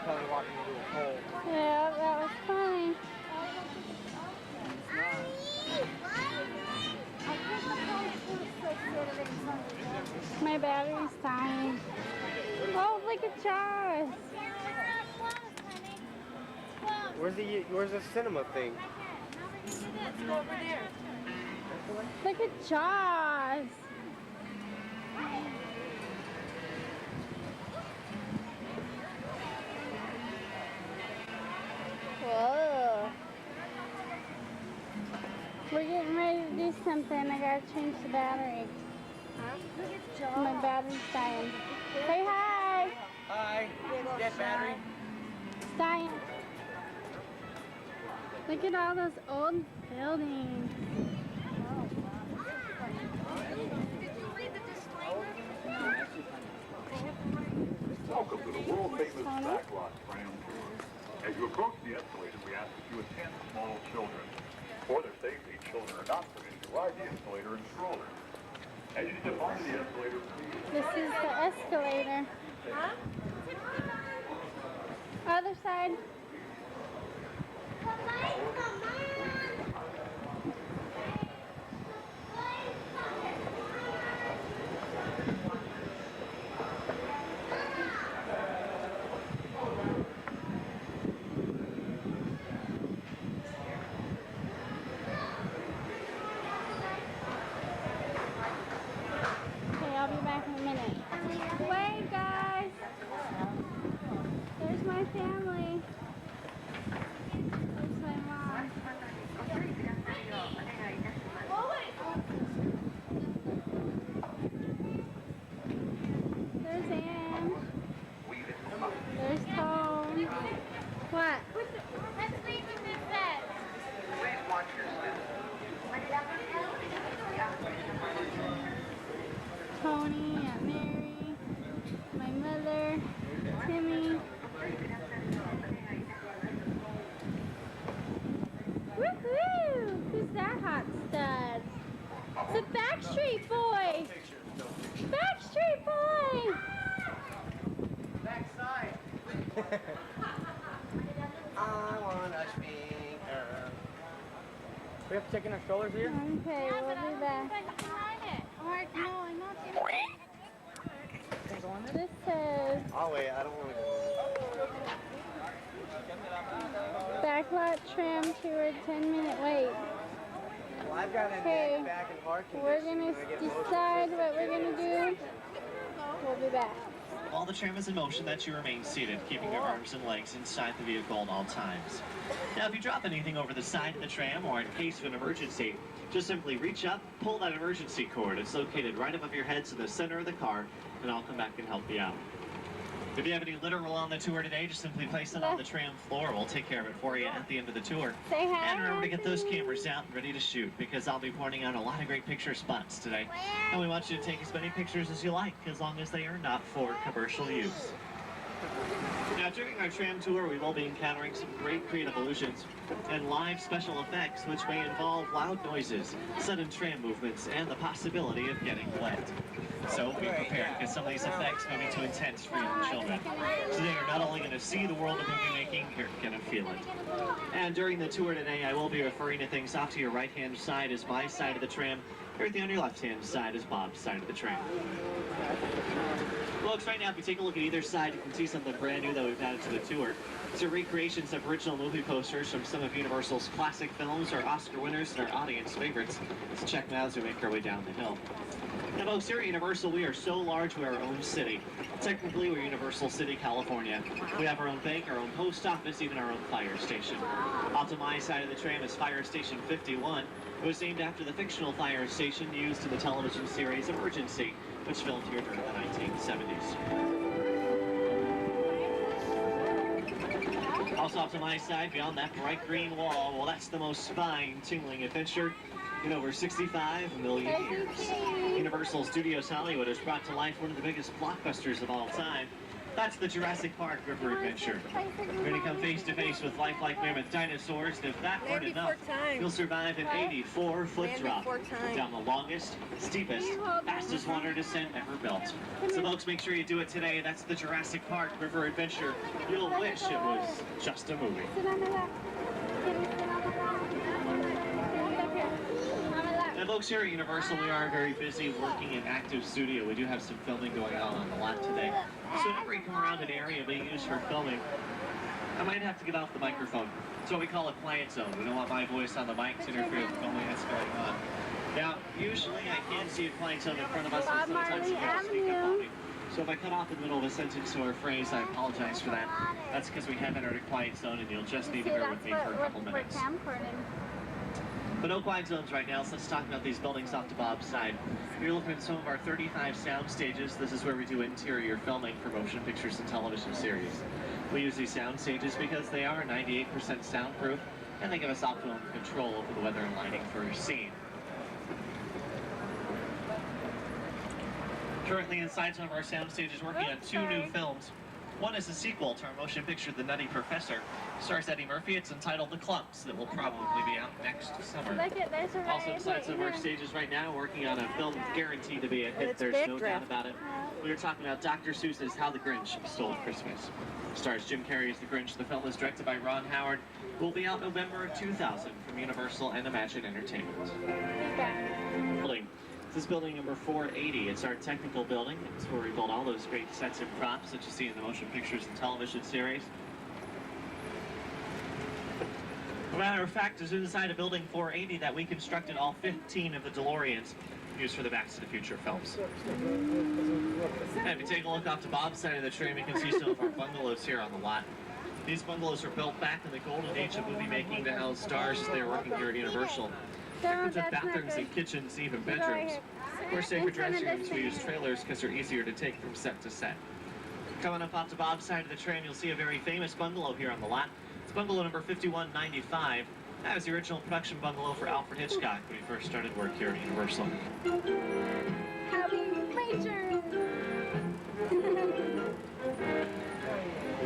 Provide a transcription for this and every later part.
probably walking into a pole. Yeah, that was funny. My battery's dying. Oh, look at Jaws. Where's the cinema thing? Let's go over there. Look at Jaws. Whoa. We're getting ready to do something. I gotta change the battery. Look at Jaws. My battery's dying. Say hi. Hi. Dead battery. It's dying. Look at all those old buildings. Did you read the disclaimer? Welcome to the world-famous backlot tram tour. As you approach the escalator, we ask that you attend small children. For their safety, children are not permitted to ride the escalator in strollers. As you step onto the escalator, please... This is the escalator. Huh? Other side. Okay, I'll be back in a minute. Wait, guys. There's my family. There's my mom. There's Ann. There's Tone. What? Let's read what this says. Please watch your step. Tony, Aunt Mary, my mother, Timmy. Woohoo! Who's that hot stud? It's a Backstreet Boy! Backstreet Boy! Backside. I wanna speak her. We have to take in our strollers here? Okay, we'll be back. Alright, no, I'm not doing This says I'll wait, I don't want to go. Backlot Tram Tour 10-minute wait. Well, I've got a Okay, neck, back, and heart we're condition. gonna and I get motion decide sickness. what we're gonna do. We'll be back. While the tram is in motion, that you remain seated, keeping your arms and legs inside the vehicle at all times. Now, if you drop anything over the side of the tram or in case of an emergency, just simply reach up, pull that emergency cord. It's located right above your head to the center of the car, and I'll come back and help you out. If you have any litter while on the tour today, just simply place it on the tram floor. We'll take care of it for you at the end of the tour. Say hi. And remember to get those cameras out and ready to shoot, because I'll be pointing out a lot of great picture spots today. And we want you to take as many pictures as you like, as long as they are not for commercial use. Now, during our tram tour, we will be encountering some great creative illusions and live special effects, which may involve loud noises, sudden tram movements, and the possibility of getting wet. So be prepared, because some of these effects may be too intense for young children. So they are not only going to see the world of movie making, you're going to feel it. And during the tour today, I will be referring to things off to your right-hand side as my side of the tram, everything on your left-hand side is Bob's side of the tram. Folks, right now, if you take a look at either side, you can see something brand new that we've added to the tour. These are recreations of original movie posters from some of Universal's classic films, our Oscar winners, and our audience favorites. Let's check them out as we make our way down the hill. Now, folks, here at Universal, we are so large we're our own city. Technically, we're Universal City, California. We have our own bank, our own post office, even our own fire station. Off to my side of the tram is Fire Station 51. It was named after the fictional fire station used in the television series Emergency, which filmed here during the 1970s. Also off to my side, beyond that bright green wall, well, that's the most spine-tingling adventure in over 65 million years. Universal Studios Hollywood has brought to life one of the biggest blockbusters of all time. That's the Jurassic Park River Adventure. We're going to come face to face with lifelike mammoth dinosaurs, and if that weren't enough, you'll survive an 84-foot drop down the longest, steepest, fastest water descent ever built. So folks, make sure you do it today. That's the Jurassic Park River Adventure. You'll wish it was just a movie. And folks, here at Universal, we are very busy working in active studio. We do have some filming going on the lot today. So whenever you come around an area being used for filming, I might have to get off the microphone. It's what we call a quiet zone. We don't want my voice on the mic to interfere with the filming that's going on. Now, usually I can see a quiet zone in front of us, and sometimes you can speak up on me. So if I cut off in the middle of a sentence or a phrase, I apologize for that. That's because we have entered a quiet zone, and you'll just need to bear with me for a couple minutes. But no quiet zones right now, so let's talk about these buildings off to Bob's side. You're looking at some of our 35 sound stages. This is where we do interior filming for motion pictures and television series. We use these sound stages because they are 98% soundproof, and they give us optimum control over the weather and lighting for your scene. Currently inside some of our sound stages working on 2 new films. One is a sequel to our motion picture, The Nutty Professor. Stars Eddie Murphy. It's entitled The Clumps, that will probably be out next summer. Also inside some of our stages right now, working on a film guaranteed to be a hit. There's no doubt about it. We are talking about Dr. Seuss's How the Grinch Stole Christmas. Stars Jim Carrey as the Grinch. The film is directed by Ron Howard. Will be out November of 2000 from Universal and Imagine Entertainment. Building. This is building number 480. It's our technical building. It's where we build all those great sets and props that you see in the motion pictures and television series. As a matter of fact, it's inside of building 480 that we constructed all 15 of the DeLoreans used for the Back to the Future films. And if you take a look off to Bob's side of the train, we can see some of our bungalows here on the lot. These bungalows were built back in the golden age of movie making to house stars as they were working here at Universal. With bathrooms and kitchens, even bedrooms. For safer dressing rooms, we use trailers because they're easier to take from set to set. Coming up off to Bob's side of the train, you'll see a very famous bungalow here on the lot. It's bungalow number 5195. That was the original production bungalow for Alfred Hitchcock when he first started work here at Universal.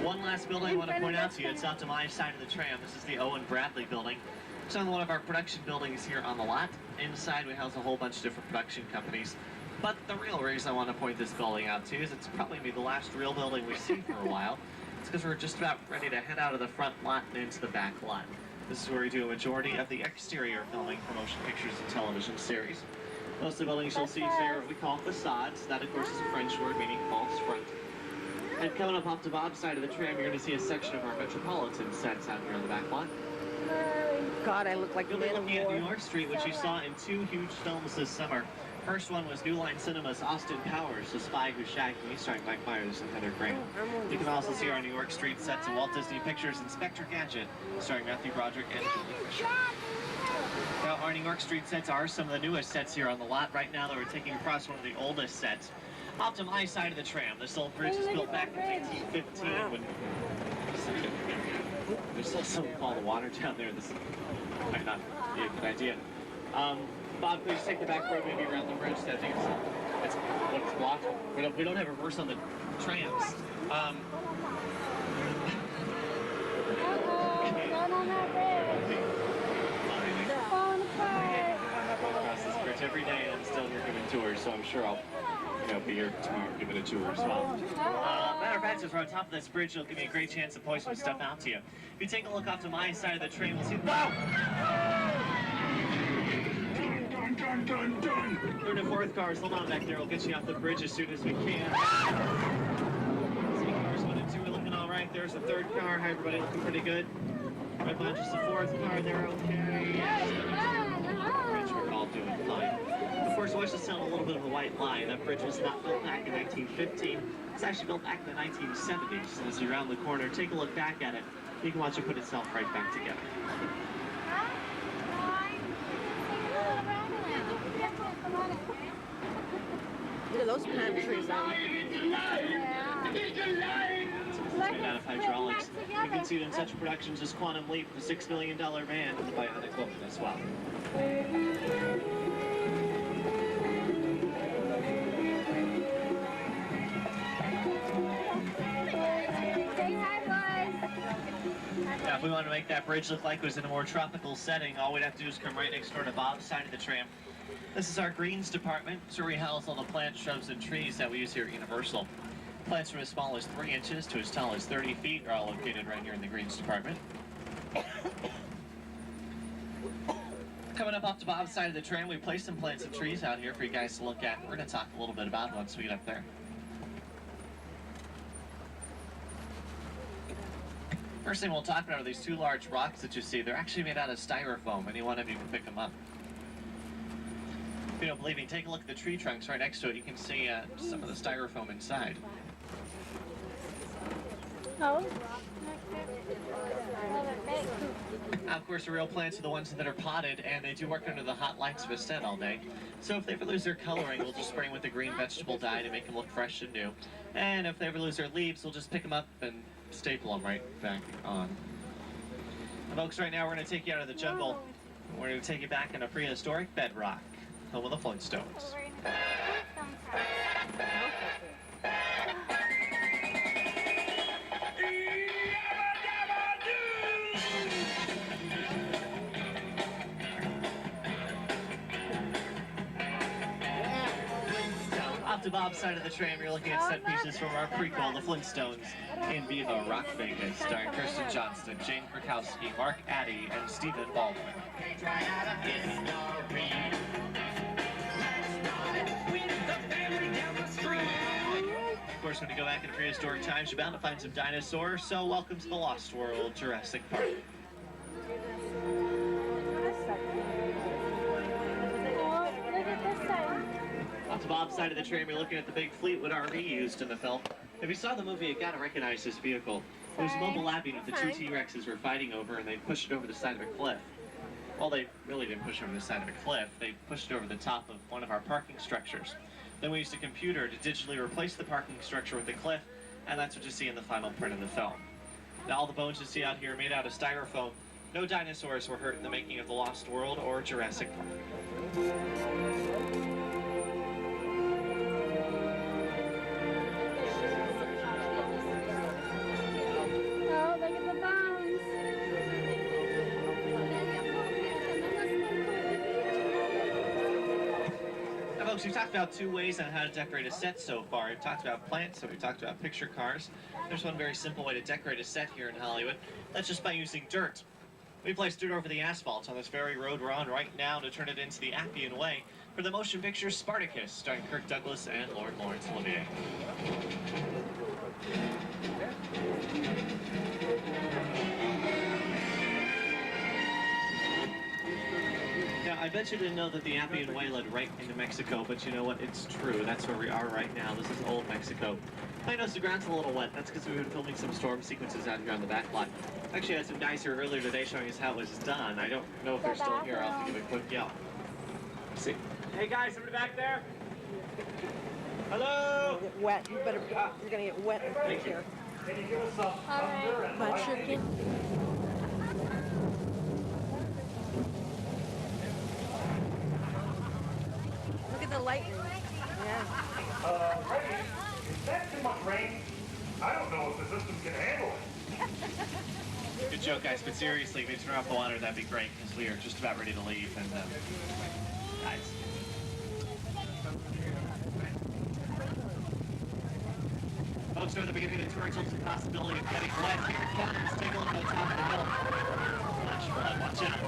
One last building I want to point out to you. It's out to my side of the tram. This is the Owen Bradley building. It's on one of our production buildings here on the lot. Inside we house a whole bunch of different production companies. But the real reason I want to point this building out to you is it's probably the last real building we see for a while. It's because we're just about ready to head out of the front lot and into the back lot. This is where we do a majority of the exterior filming for motion pictures and television series. Most of the buildings you'll see today are what we call facades. That, of course, is a French word meaning false front. And coming up off to Bob's side of the tram, you're going to see a section of our Metropolitan sets out here on the back lot. God, I look like You'll be looking at New York Street, which you saw in 2 huge films this summer. First one was New Line Cinema's Austin Powers, The Spy Who Shagged Me, starring Mike Myers and Heather Graham. You can also see our New York Street sets of Walt Disney Pictures' Inspector Gadget, starring Matthew Broderick and Julie Fisher. Now, our New York Street sets are some of the newest sets here on the lot. Right now, that we're taking across one of the oldest sets. Off to my side of the tram, this old bridge was built back in 1915 when... There's still some fall of water down there. This might not be a good idea. Bob, please take the back road maybe around the bridge. I think it's blocked. We don't have reverse on the trams. Going on that bridge. Falling apart. Across this bridge every day, and I'm still here giving tours, so I'm sure I'll be here tomorrow giving a tour as well. Matter of fact, if we're on top of this bridge, it'll give me a great chance to point some stuff out to you. If you take a look off to my side of the train, we'll see... Wow! Dun, dun, dun. Third and fourth cars, hold on back there. We'll get you off the bridge as soon as we can. See, cars 1 and 2 are looking all right. There's the third car. Hi, everybody, looking pretty good. Right behind just the fourth car. They're okay. Bridge, we're all doing fine. Of course, watch this sound a little bit of a white lie. That bridge was not built back in 1915. It's actually built back in the 1970s. And as you round the corner, take a look back at it. You can watch it put itself right back together. Look at those palm trees out. Made out of hydraulics. You can see it in such productions as Quantum Leap, the $6 million man, and the Bionic Woman as well. Now, if we want to make that bridge look like it was in a more tropical setting, all we'd have to do is come right next door to Bob's side of the tram. This is our greens department. It's where we house all the plants, shrubs, and trees that we use here at Universal. Plants from as small as 3 inches to as tall as 30 feet are all located right here in the greens department. Coming up off to Bob's side of the tram, we placed some plants and trees out here for you guys to look at. We're going to talk a little bit about once we get up there. First thing we'll talk about are these 2 large rocks that you see. They're actually made out of styrofoam. Any one of you can pick them up. If you don't believe me, take a look at the tree trunks right next to it. You can see some of the styrofoam inside. Oh. Now, of course, the real plants are the ones that are potted, and they do work under the hot lights of a set all day. So if they ever lose their coloring, we'll just spray them with the green vegetable dye to make them look fresh and new. And if they ever lose their leaves, we'll just pick them up and staple them right back on. And folks, right now we're going to take you out of the jungle. We're going to take you back in a prehistoric bedrock, home of the Flintstones. Off to Bob's side of the tram, you're looking at set pieces from our prequel, The Flintstones, in Viva Rock Vegas, starring Kirsten Johnston, Jane Krakowski, Mark Addy, and Stephen Baldwin. Of course, when you go back in prehistoric times, you're bound to find some dinosaurs, so welcome to the Lost World, Jurassic Park. Off to Bob's side of the tram, you're looking at the big Fleetwood RV used in the film. If you saw the movie, you gotta recognize this vehicle. It was mobile labbing that the 2 T-Rexes were fighting over, and they pushed it over the side of a cliff. Well, they really didn't push it over the side of a cliff. They pushed it over the top of one of our parking structures. Then we used a computer to digitally replace the parking structure with the cliff, and that's what you see in the final print of the film. Now, all the bones you see out here are made out of styrofoam. No dinosaurs were hurt in the making of The Lost World or Jurassic Park. Folks, we've talked about 2 ways on how to decorate a set so far. We've talked about plants, so we've talked about picture cars. There's one very simple way to decorate a set here in Hollywood. That's just by using dirt. We placed dirt over the asphalt on this very road we're on right now to turn it into the Appian Way for the motion picture Spartacus, starring Kirk Douglas and Lord Laurence Olivier. Now, I bet you didn't know that the Appian Way led right into Mexico, but you know what? It's true. That's where we are right now. This is old Mexico. I noticed the ground's a little wet. That's because we've been filming some storm sequences out here on the back lot. Actually, I had some guys here earlier today showing us how it was done. I don't know if they're still here. I'll have to give a quick yell. Let's see. Hey, guys, somebody back there? Hello? Get wet. You better. You're gonna get wet in here. Can you give us some thunder and But chicken. Look at the lightning. Yeah. Ready? Is that too much rain? I don't know if the system can handle it. Good joke, guys, but seriously, if you turn off the water, that'd be great, because we are just about ready to leave, and, guys. Folks, over the beginning of the tour, it's a possibility of getting wet. Here comes, take a look at the top of the hill. Much fun, watch out.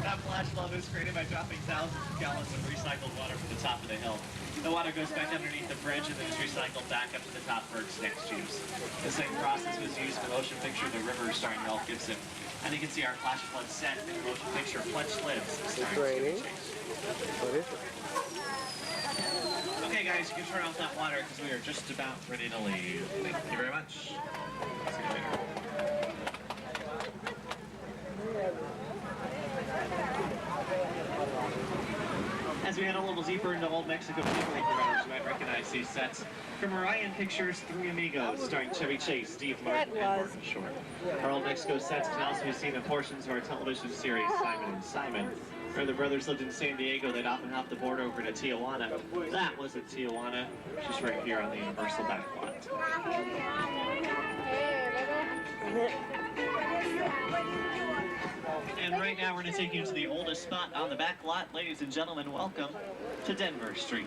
That flash flood was created by dropping thousands of gallons of recycled water from the top of the hill. The water goes back underneath the bridge and then is recycled back up to the top for its next use. The same process was used for the motion picture The River starring Mel Gibson. And you can see our flash flood set in the motion picture Pledged Lives starring Chevy Chase. What is it? Okay guys, you can turn off that water because we are just about ready to leave. Thank you very much. See you later. As we we head a little deeper into Old Mexico people around, you might recognize these sets from Orion Pictures' Three Amigos, starring Chevy Chase, Steve Martin, and Martin Short. Our Old Mexico sets can also be seen in portions of our television series Simon and Simon, where the brothers lived in San Diego. They'd often hop the border over to Tijuana. That wasn't Tijuana, just right here on the Universal backlot. And right now we're going to take you to the oldest spot on the back lot. Ladies and gentlemen, welcome to Denver Street.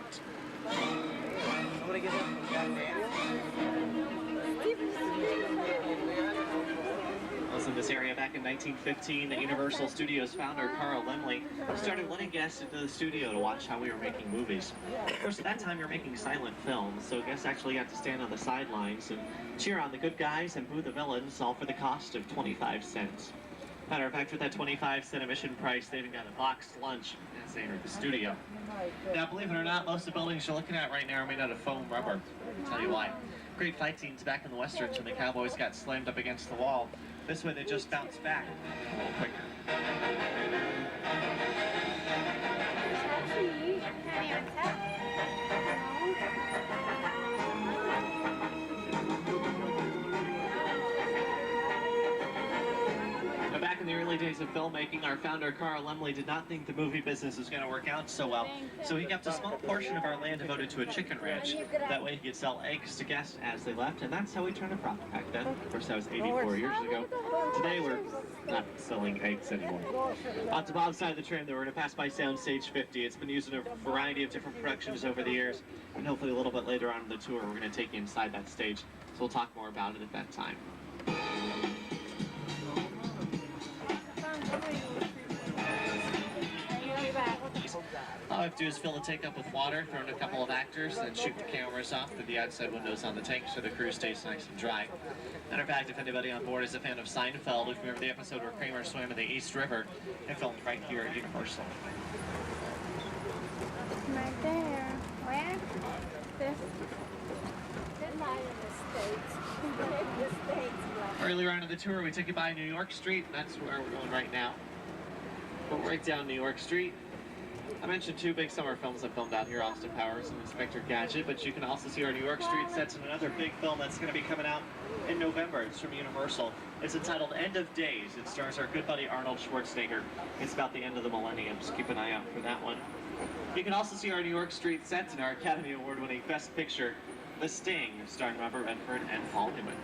Was in this area back in 1915. The Universal Studios founder, Carl Laemmle, started letting guests into the studio to watch how we were making movies. Of course, at that time, you were making silent films, so guests actually got to stand on the sidelines and cheer on the good guys and boo the villains, all for the cost of 25 cents. Matter of fact, with that 25-cent admission price, they even got a boxed lunch as they entered the studio. Now, believe it or not, most of the buildings you're looking at right now are made out of foam rubber. I'll tell you why. Great fight scenes back in the Westerns when the cowboys got slammed up against the wall. This way they just bounce back a little quicker. Can't even tell. Now, back in the early days of filmmaking, our founder, Carl Laemmle, did not think the movie business was going to work out so well, so he kept a small portion of our land devoted to a chicken ranch. That way he could sell eggs to guests as they left, and that's how we turned a profit back then. Of course, that was 84 years ago. Today, we're not selling eggs anymore. On to Bob's side of the tram, though, we're going to pass by Soundstage 50. It's been used in a variety of different productions over the years, and hopefully a little bit later on in the tour, we're going to take you inside that stage, so we'll talk more about it at that time. All I have to do is fill the tank up with water, throw in a couple of actors, and shoot the cameras off through the outside windows on the tank so the crew stays nice and dry. Matter of fact, if anybody on board is a fan of Seinfeld, if you remember the episode where Kramer swam in the East River, it filmed right here at Universal. Right there. Where? This. Earlier on in the tour, we took you by New York Street, and that's where we're going right now. We're right down New York Street. I mentioned two big summer films I filmed out here, Austin Powers and Inspector Gadget, but you can also see our New York Street sets in another big film that's going to be coming out in November. It's from Universal. It's entitled End of Days. It stars our good buddy Arnold Schwarzenegger. It's about the end of the millennium, so keep an eye out for that one. You can also see our New York Street sets in our Academy Award-winning Best Picture, The Sting, starring Robert Redford and Paul Newman.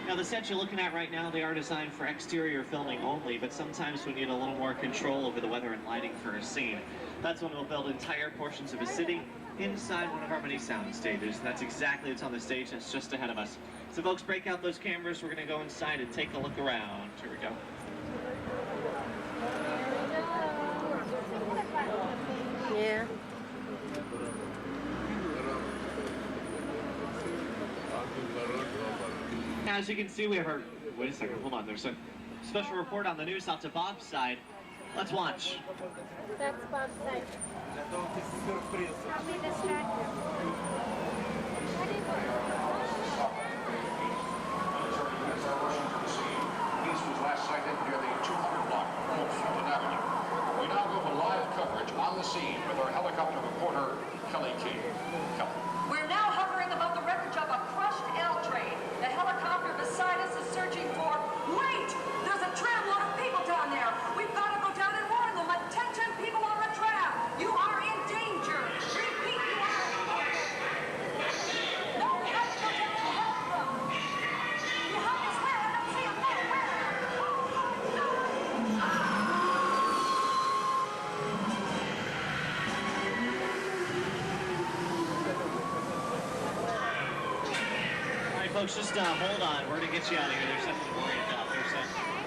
Now, the sets you're looking at right now, they are designed for exterior filming only, but sometimes we need a little more control over the weather and lighting for a scene. That's when we'll build entire portions of a city inside one of our many sound stages. And that's exactly what's on the stage that's just ahead of us. So folks, break out those cameras. We're going to go inside and take a look around. Here we go. Yeah. Now, as you can see, we have our... Wait a second, hold on. There's a special report on the news out to Bob's side. Let's watch. That's Bob's side. I'll be distracted. East was last sighted near the 200 block of Fulton Avenue. We now go to live coverage on the scene with our helicopter reporter, Kelly King. Kelly. We're now hovering above the wreckage of a crushed L train. The helicopter beside us is searching for... Wait! There's a tramload of people down there. We've got to go down and warn them. Attention, people on the tram. You are in danger. Repeat, you are in danger. No, we have to go down and help them. Behind us, where? I don't see them there. Where? Folks, just hold on. We're going to get you out of here. There's something to worry about. There's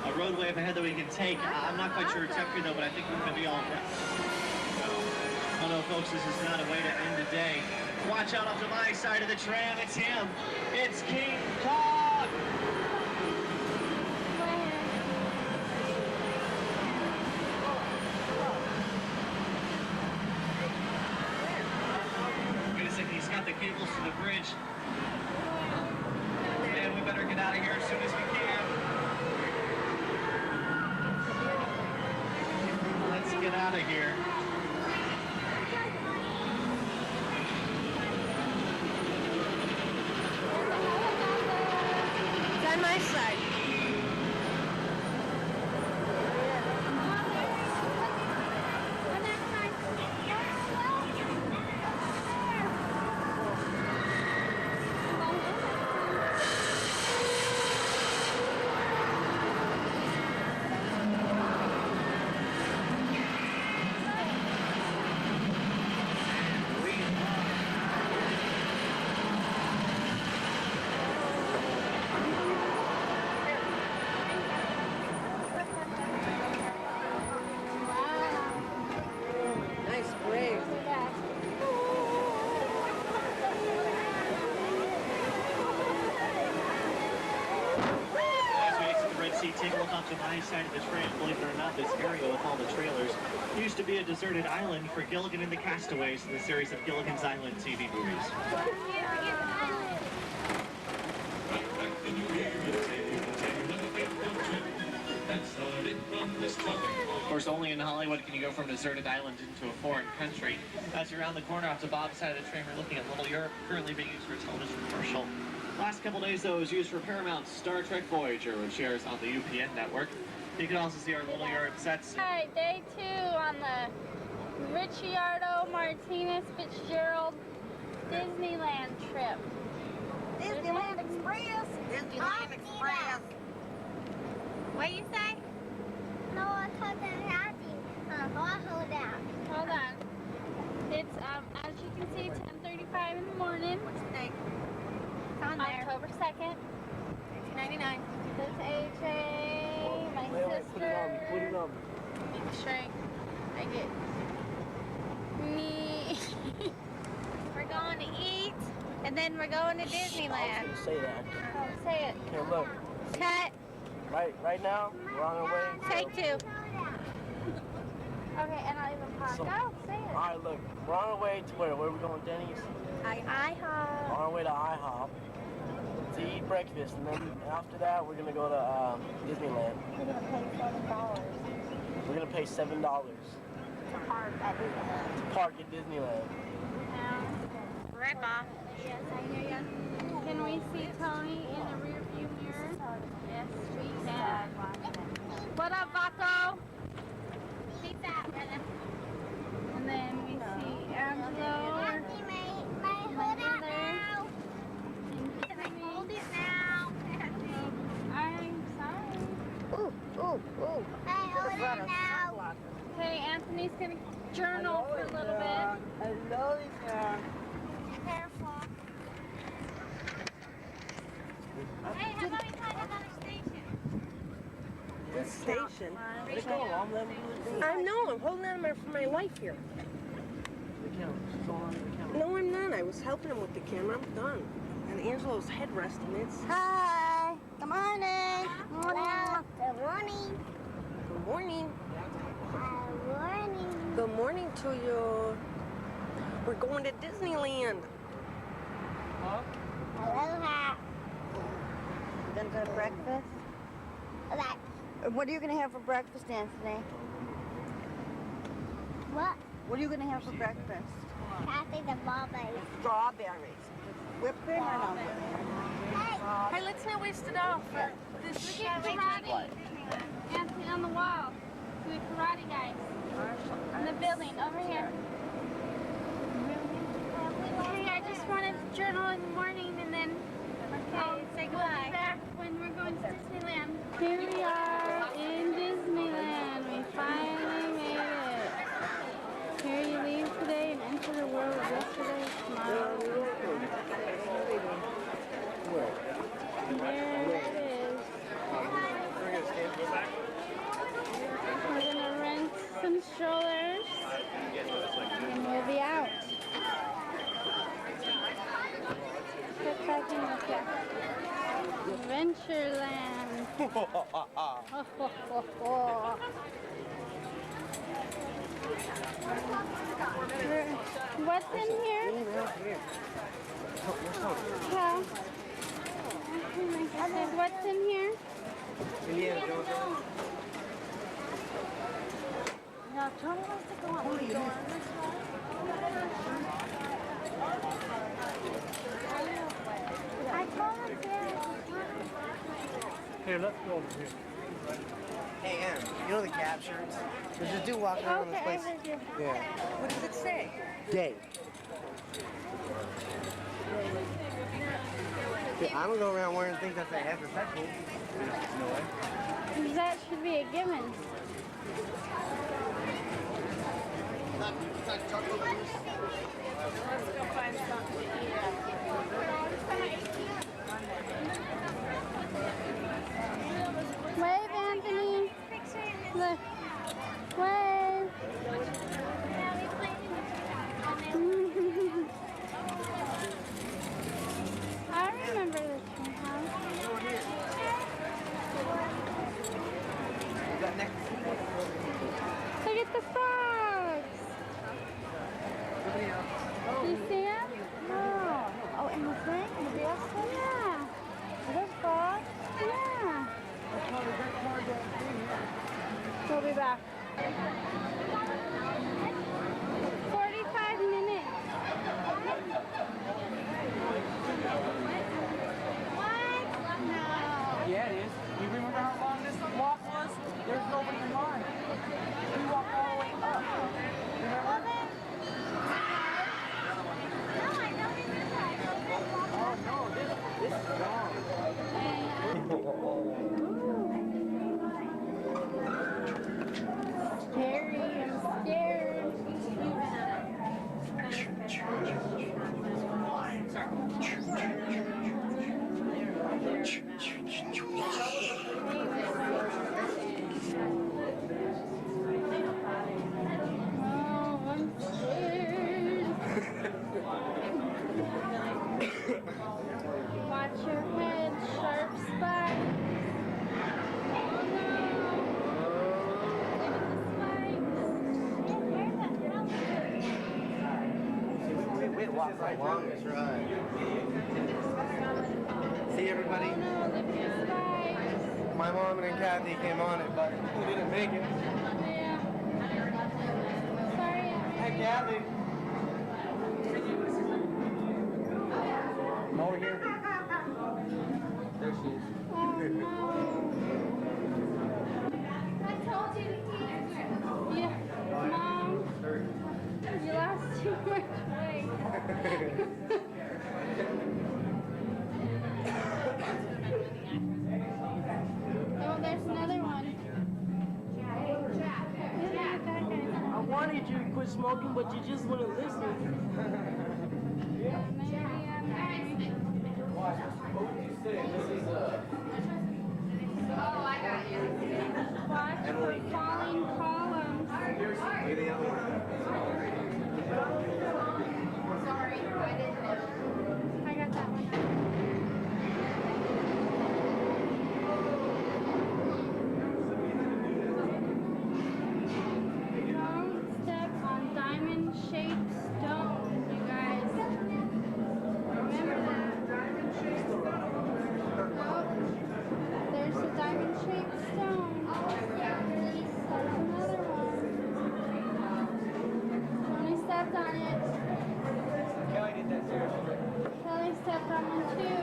a roadway up ahead that we can take. I'm not quite sure it's up here, though, but I think we're going to be all right. Oh, no, folks, this is not a way to end the day. Watch out off to my side of the tram. It's him. It's King Kong. Wait a second. He's got the cables to the bridge. And we better get out of here as soon as we can. As we exit the Red Sea, take a look off to my side of the trail. Believe it or not, this area with all the trailers used to be a deserted island for Gilligan and the Castaways in the series of Gilligan's Island TV movies. Of course, only in Hollywood can you go from a deserted island into a foreign country. As you're around the corner off to Bob's side of the train, we're looking at Little Europe, currently being used for a television commercial. Last couple days, though, it was used for Paramount's Star Trek Voyager, which airs on the UPN network. You can also see our Little Europe sets. All right, day 2 on the Ricciardo Martinez Fitzgerald Disneyland trip. Disneyland Express. Disneyland Express. What you say? No, I told them happy. Hold down. Hold on. It's, as you can see, 10:35 in the morning. What's the date? It's on there. October 2nd. 1999. This AJ, my sister. Put it on. Need to shrink. I get me. We're going to eat, and then we're going to Disneyland. Say that. Oh, say it. Here, look. Cut. Right now, we're on our way. Take 2. Okay, and I'll even pause. So- Go, say it. All right, look. We're on our way to where? Where are we going, Denny's? IHOP. On our way to IHOP to eat breakfast, and then after that, we're gonna go to Disneyland. We're gonna pay $7. We're gonna pay $7 to park at Disneyland. to park at Disneyland. Rip off. Yes, I hear you. Can we see Tony in the rear view mirror? Yes, we can. What up, Vaco? Peace out, brother. And then we see Angelo, my brother. Hold it now. I'm sorry. Ooh. Hey, hold it now. Okay, Anthony's gonna journal for a little bit. Hello, there. Careful. Hey, how about we find another station? This station. Let it go. I'm letting you do it. I know. I'm holding on for my life here. The camera. She's going on the camera. No, I'm not. I was helping him with the camera. I'm done. And Angelo's headrest, and it's... Hi. Good morning. Good morning. Good morning. Good morning to you. We're going to Disneyland. Aloha. You gonna go to breakfast? What are you gonna have for breakfast, Anthony? What? What are you gonna have for breakfast? Kathy the Bobbies. Strawberries. Whipped cream or no? Hey, let's not waste it all for this. Look at karate. Anthony on the wall. The karate guys. In the building over here. Hey, I just wanted to journal in the morning and then say goodbye. We'll be back when we're going to Disneyland. Here we are in Disneyland. We finally made it. Here you leave today and enter the world of yesterday, tomorrow. There it is. We're gonna rent some strollers and we'll be out. Get back in the car. Adventureland. What's in here? Yeah. Oh my goodness. What's in here? Indiana Jones. No, Tony wants to go out the door. I told him to. Here, let's go over here. Hey, Ann, you know the cap shirts? There's a dude walking around this Okay, I place. heard you. Yeah. What does it say? Gay. Yeah, I don't go around wearing things that say heterosexual. No way. That should be a given. Let's go find something to eat. Wave, Anthony. Look. Wave. I remember this one, huh? I'm scared. Watch your head, sharp spike. Oh no. We walked right along this ride. See everybody? Oh no, look at the spikes. My mom and Kathy came on it, but we didn't make it. Yeah. Sorry, Hey, Kathy. Over here. There she is. Oh no. I told you to eat. Yeah. Mom, you lost too much weight. Oh, there's another one. I wanted you to quit smoking, but you just wouldn't listen. Oh, I got you. Watch for falling columns. You're the other one. Sorry, I didn't know. I got that one. Don't step on diamond-shaped stone, you guys. Remember that. Oh, there's a diamond-shaped stone. There's another one. Tony stepped on it. Kelly did that seriously. Kelly stepped on one too.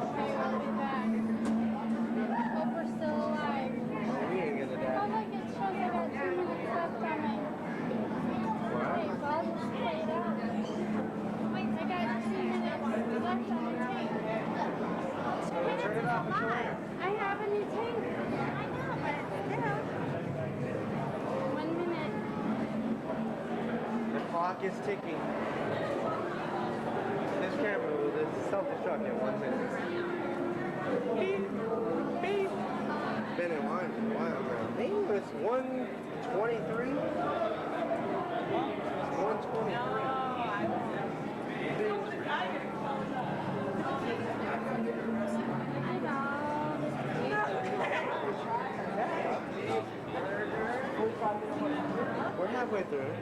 Okay, we'll be back. Hope we're still alive. We ain't gonna Oh die. look, it shows I got 2 minutes left on it. Okay, so I'll just play it out. I got 2 minutes left on the tank. 2 minutes is a lot. I have a new tank. I know, but still. 1 minute. The clock is ticking. This camera will self-destruct in 1 minute. Beep, beep. Been in line for a while now. Maybe it's 1:23. 1:23. We're halfway through.